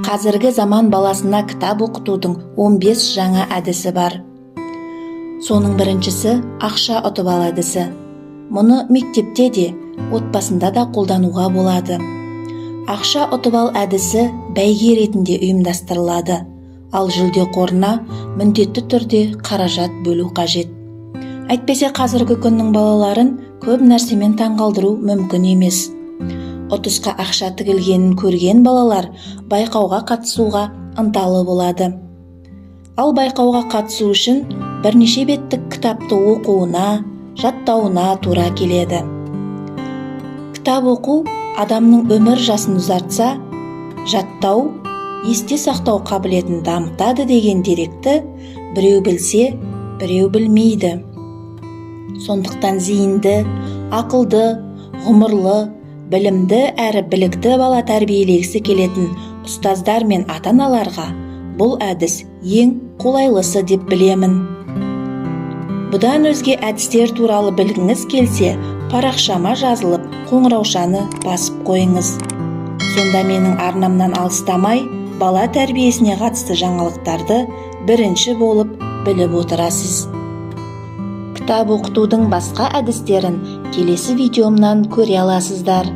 Қазіргі заман баласына кітап оқытудың 15 жаңа әдісі бар. Соның біріншісі ақша ұтып ал әдісі. Мұны мектепте де, отбасында да қолдануға болады. Ақша ұтып ал әдісі бәйге ретінде ұйымдастырылады, ал жүлде қорына міндетті түрде қаражат бөлу қажет. Әйтпесе қазіргі күннің балаларын көп нәрсемен таңғалдыру мүмкін емес. Ұтысқа ақша тігілгенін көрген балалар байқауға қатысуға ынталы болады. Ал байқауға қатысу үшін бірнеше беттік кітапты оқуына, жаттауына тура келеді. Кітап оқу адамның өмір жасын ұзартса, жаттау есте сақтау қабілетін дамытады деген деректі біреу білсе, біреу білмейді. Сондықтан зейінді, ақылды, ғұмырлы, білімді әрі білікті бала тәрбиелегісі келетін ұстаздар мен ата-аналарға бұл әдіс ең қолайлысы деп білемін. Бұдан өзге әдістер туралы білгіңіз келсе, парақшама жазылып, қоңыраушаны басып қойыңыз. Сонда менің арнамнан алыстамай, бала тәрбиесіне қатысты жаңалықтарды бірінші болып біліп отырасыз. Кітап оқытудың басқа әдістерін келесі видеомнан көре аласыздар.